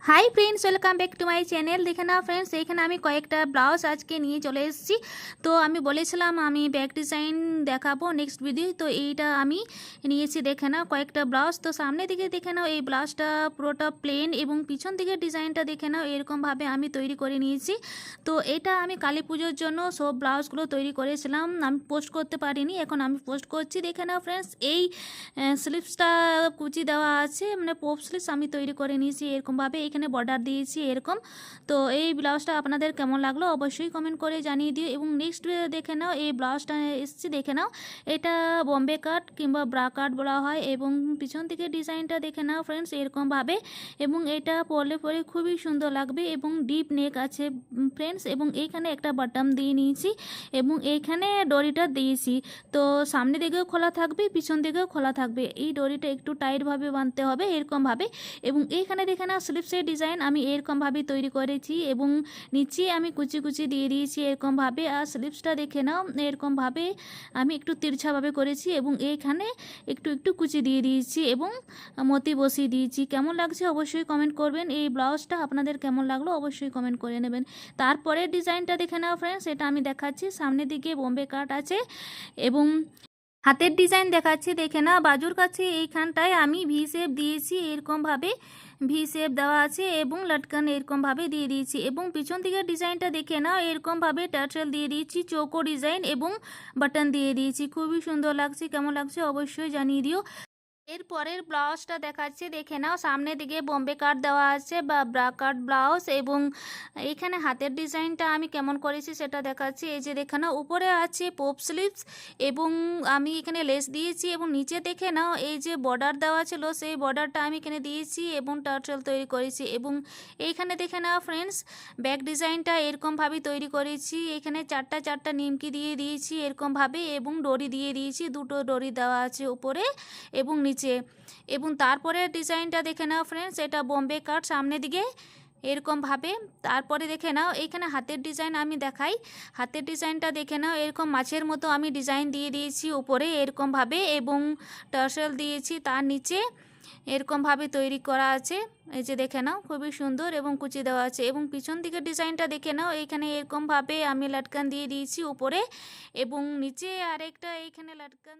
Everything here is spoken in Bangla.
Hi friends, welcome back to my channel. দেখে নাও ফ্রেন্ডস, এখানে আমি কয়েকটা ব্লাউজ আজকে নিয়ে চলে এসেছি। তো আমি বলেছিলাম আমি ব্যাক ডিজাইন দেখাবো নেক্সট ভিডিও। তো এইটা আমি নিয়েছি, দেখে নাও কয়েকটা ব্লাউজ। তো সামনে দিকে দেখে নাও এই ব্লাউজটা পুরোটা প্লেন এবং পিছন দিকে ডিজাইনটা দেখে নাও এরকমভাবে আমি তৈরি করে নিয়েছি। তো এটা আমি কালী পুজোর জন্য সব ব্লাউজগুলো তৈরি করেছিলাম, আমি পোস্ট করতে পারিনি, এখন আমি পোস্ট করছি। দেখে নাও ফ্রেন্ডস, এই স্লিভসটা কুচি দেওয়া আছে, মানে পপ স্লিভস আমি তৈরি করে নিয়েছি এরকমভাবে, এখানে বর্ডার দিয়েছি এরকম। তো এই ব্লাউজটা আপনাদের কেমন লাগলো অবশ্যই কমেন্ট করে জানিয়ে দিও। এবং নেক্সট দেখে নাও এই ব্লাউজটা এসেছি, দেখে নাও এটা বম্বে কাট কিংবা ব্রা কাট বলা হয়। এবং পিছন থেকে ডিজাইনটা দেখে নাও ফ্রেন্ডস এরকমভাবে, এবং এটা পরলে পরে খুবই সুন্দর লাগবে এবং ডিপ নেক আছে ফ্রেন্ডস। এবং এইখানে একটা বাটন দিয়ে নিয়েছি এবং এইখানে ডরিটা দিয়েছি। তো সামনে দিকেও খোলা থাকবে, পিছন দিকেও খোলা থাকবে। এই ডরিটা একটু টাইটভাবে বাঁধতে হবে এরকমভাবে। এবং এইখানে দেখে নাও স্লিপসের ডিজাইন আমি এরকমভাবে তৈরি করেছি এবং নিচে আমি কুচি কুচি দিয়ে দিয়েছি এরকমভাবে। আর স্লিপসটা দেখে নাও এরকমভাবে আমি একটু তিরছাভাবে করেছি এবং এইখানে একটু একটু কুচি দিয়ে দিয়েছি এবং মতি বসিয়ে দিয়েছি। কেমন লাগছে অবশ্যই কমেন্ট করবেন। এই ব্লাউজটা আপনাদের কেমন লাগলো অবশ্যই কমেন্ট করে নেবেন। তারপরে ডিজাইনটা দেখে নাও ফ্রেন্ডস, এটা আমি দেখাচ্ছি। সামনের দিকে বোম্বে কাট আছে এবং হাতের ডিজাইন দেখাচ্ছি, দেখে না বাজুর কাছে এইখানটায় আমি ভি শেপ দিয়েছি এরকমভাবে, ভি শেপ দেওয়া আছে এবং লটকান এরকমভাবে দিয়ে দিয়েছি। এবং পিছন দিকের ডিজাইনটা দেখে নাও এরকমভাবে টার্টেল দিয়ে দিয়েছি, চৌকো ডিজাইন এবং বাটন দিয়ে দিয়েছি। খুবই সুন্দর লাগছে, কেমন লাগছে অবশ্যই জানিয়ে দিও। এরপরের ব্লাউজটা দেখাচ্ছি, দেখে নাও সামনের দিকে বোম্বে কাট দেওয়া আছে বা ব্রা কাট ব্লাউজ। এবং এখানে হাতের ডিজাইনটা আমি কেমন করেছি সেটা দেখাচ্ছি। এই যে দেখে নাও উপরে আছে পপ স্লিভস এবং আমি এখানে লেস দিয়েছি এবং নিচে দেখে নাও এই যে বর্ডার দেওয়া ছিল সেই বর্ডারটা আমি এখানে দিয়েছি এবং টার্টল তৈরি করেছি। এবং এইখানে দেখে নাও ফ্রেন্ডস ব্যাক ডিজাইনটা এরকমভাবে তৈরি করেছি। এখানে চারটা চারটা নিমকি দিয়ে দিয়েছি এরকমভাবে এবং ডরি দিয়ে দিয়েছি, দুটো ডরি দেওয়া আছে উপরে এবং নিচে। এবং তারপরে ডিজাইনটা দেখে নাও ফ্রেন্ডস, এটা বোম্বে কাট সামনের দিকে এরকমভাবে। তারপরে দেখে নাও এইখানে হাতের ডিজাইন আমি দেখাই। হাতের ডিজাইনটা দেখে নাও এরকম মাছের মতো আমি ডিজাইন দিয়ে দিয়েছি উপরে এরকমভাবে এবং টার্সেল দিয়েছি তার নিচে এরকমভাবে তৈরি করা আছে। এই যে দেখে নাও খুবই সুন্দর এবং কুচি দেওয়া আছে। এবং পিছন দিকের ডিজাইনটা দেখে নাও, এইখানে এরকমভাবে আমি লটকান দিয়ে দিয়েছি উপরে এবং নিচে আরেকটা এইখানে লটকান